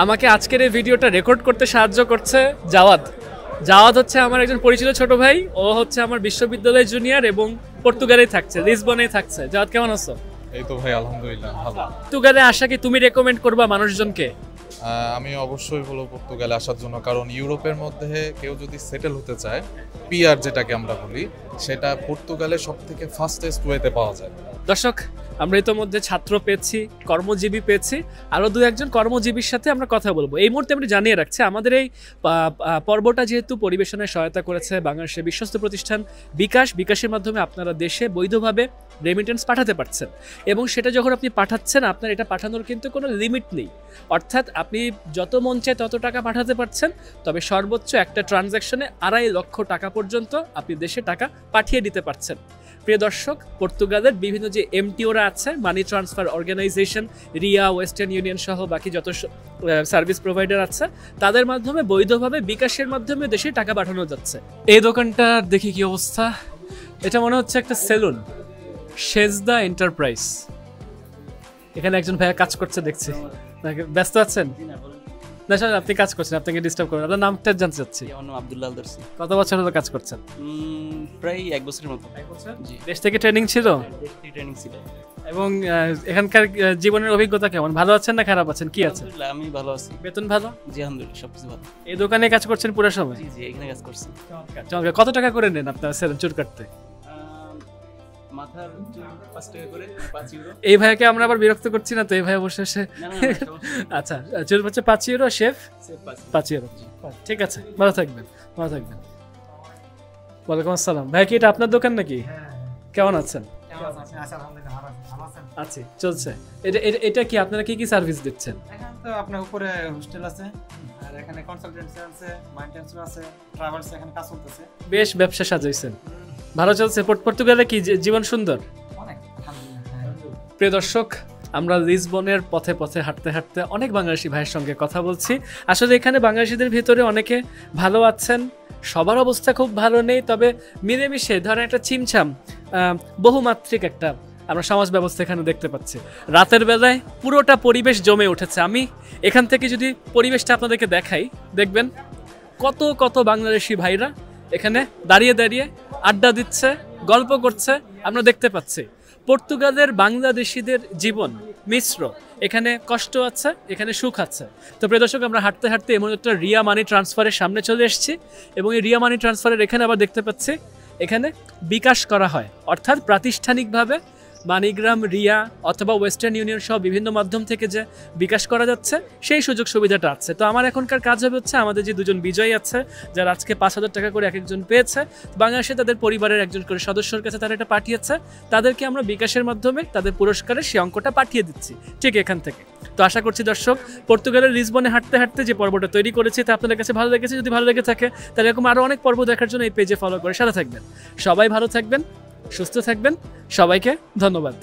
আমাকে আজকের এই ভিডিওটা রেকর্ড করতে সাহায্য করছে জাওয়াদ। জাওয়াদ হচ্ছে আমার একজন পরিচিত ছোট ভাই, ও হচ্ছে আমার বিশ্ববিদ্যালয়ের জুনিয়র এবং পর্তুগালেই থাকছে, লিসবনেই থাকছে। জাওয়াদ কেমন আছো? এই তো ভাই আলহামদুলিল্লাহ ভালো। পর্তুগালে আসা কি তুমি রেকমেন্ড করবা মানুষজনকে? আমি অবশ্যই বলবো পর্তুগালে আসার জন্য, কারণ ইউরোপের মধ্যে কেউ যদি সেটেল হতে চায়, পিআর যেটাকে আমরা বলি, সেটা পর্তুগালে সবথেকে ফাস্টেস্ট ওয়েতে পাওয়া যায়। দর্শক, আমরা ইতোমধ্যে ছাত্র পেয়েছি, কর্মজীবী পেয়েছি, আরও দু একজন কর্মজীবীর সাথে আমরা কথা বলবো। এই মুহূর্তে আমরা জানিয়ে রাখছি, আমাদের এই পর্বটা যেহেতু পরিবেশনায় সহায়তা করেছে বাংলাদেশের বিশ্বস্ত প্রতিষ্ঠান বিকাশের মাধ্যমে আপনারা দেশে বৈধভাবে রেমিটেন্স পাঠাতে পারছেন, এবং সেটা যখন আপনি পাঠাচ্ছেন আপনার এটা পাঠানোর কিন্তু কোনো লিমিট নেই। অর্থাৎ আপনি যত মন চায় তত টাকা পাঠাতে পারছেন, তবে সর্বোচ্চ একটা ট্রানজ্যাকশনে 2.5 লক্ষ টাকা পর্যন্ত আপনি দেশে টাকা পাঠিয়ে দিতে পারছেন। প্রিয় দর্শক, পর্তুগালের বিভিন্ন যে এমটিওরা আছে, money transfer organisation, Ria, Western Union সহ বাকি যত সার্ভিস প্রোভাইডার আছে, তাদের মাধ্যমে বৈধভাবে বিকাশের মাধ্যমে দেশে টাকা পাঠানো যাচ্ছে। এই দোকানটার দেখি কি অবস্থা। এটা মনে হচ্ছে একটা সেলুন, শেজদা এন্টারপ্রাইজ। এখানে একজন ভাইয়া কাজ করছে দেখছি। ব্যস্ত আছেন? না স্যার, আপনি কাজ করছেন, আপনাকে ডিস্টার্ব করবেন। আপনার নামটা জানতে চাচ্ছি। আমার নাম আব্দুল্লাহ আলদারসি। কত বছর হলো কাজ করছেন? প্রায় 1 বছরের মতো। জি। দেশ থেকে ট্রেনিং ছিল? ট্রেনিং ছিল। এবং এখানকার জীবনের অভিজ্ঞতা কেমন? ভালো আছেন না খারাপ আছেন, কি আছে? আলহামদুলিল্লাহ আমি ভালো আছি। বেতন ভালো? জি আলহামদুলিল্লাহ, সবকিছু ভালো। এই দোকানে কাজ করছেন পুরো সময়? জি জি, এখানে কাজ করছি। চমৎকার। কত টাকা করে নেন আপনার চুল কাটতে? মাথার 5 টাকা করে, 5 ইউরো। এই ভাইকে আমরা আবার বিরক্ত করছি না তো? এই ভাই অবশ্যই আচ্ছা, চুল হচ্ছে 5 ইউরো, শেফ 5 ইউরো। ঠিক আছে, ভালো থাকবেন, ভালো থাকবেন। ওয়ালাইকুম আসসালাম। ভাই, কি এটা আপনার দোকান নাকি? কেমন আছেন? আছি, চলছে। এটা কি আপনারা কি কি সার্ভিস দিচ্ছেন? এখানে তো আপনার উপরে হোস্টেল আছে, আর এখানে কনসালটেন্সি আছে, মেইনটেন্স আছে, ট্রাভেলস এখানে কাজ চলতেছে। বেশ ব্যবসা সাজাইছেন, ভালো চলছে। পর্তুগালে কি জীবন সুন্দর? অনেক, আলহামদুলিল্লাহ। প্রিয় দর্শক, আমরা লিসবনের পথে পথে হাঁটতে হাঁটতে অনেক বাংলাদেশি ভাইয়ের সঙ্গে কথা বলছি। আসলে এখানে বাংলাদেশিদের ভিতরে অনেকে ভালো আছেন, সবার অবস্থা খুব ভালো নেই, তবে মিলেমিশে ধরেন একটা ছিমছাম বহুমাত্রিক একটা আমরা সমাজ ব্যবস্থা এখানে দেখতে পাচ্ছি। রাতের বেলায় পুরোটা পরিবেশ জমে উঠেছে। আমি এখান থেকে যদি পরিবেশটা আপনাদেরকে দেখাই, দেখবেন কত কত বাংলাদেশি ভাইরা এখানে দাঁড়িয়ে দাঁড়িয়ে আড্ডা দিচ্ছে, গল্প করছে, আমরা দেখতে পাচ্ছি। পর্তুগালের বাংলাদেশিদের জীবন মিশ্র, এখানে কষ্ট আছে, এখানে সুখ আছে। তো প্রিয় দর্শক, আমরা হাঁটতে হাঁটতে এমন একটা রিয়া মানি ট্রান্সফারের সামনে চলে এসেছি, এবং এই রিয়া মানি ট্রান্সফারের এখানে আবার দেখতে পাচ্ছি এখানে বিকাশ করা হয়, অর্থাৎ প্রাতিষ্ঠানিকভাবে মানিগ্রাম, রিয়া অথবা ওয়েস্টার্ন ইউনিয়ন সহ বিভিন্ন মাধ্যম থেকে যে বিকাশ করা যাচ্ছে, সেই সুযোগ সুবিধাটা আছে। তো আমার এখনকার কাজ হবে হচ্ছে, আমাদের যে দুজন বিজয়ী আছে, যারা আজকে 5,000 টাকা করে এক একজন পেয়েছে, বাংলাদেশে তাদের পরিবারের একজন করে সদস্যর কাছে তারা এটা পাঠিয়েছে, তাদেরকে আমরা বিকাশের মাধ্যমে তাদের পুরস্কারের সেই অঙ্কটা পাঠিয়ে দিচ্ছি ঠিক এখান থেকে। তো আশা করছি দর্শক, পর্তুগালের লিসবনে হাঁটতে হাঁটতে যে পর্বটা তৈরি করেছি তা আপনাদের কাছে ভালো লেগেছে। যদি ভালো লেগে থাকে তাহলে এরকম আরও অনেক পর্ব দেখার জন্য এই পেজে ফলো করে সাথে থাকবেন। সবাই ভালো থাকবেন, সুস্থ থাকবেন, সবাইকে ধন্যবাদ।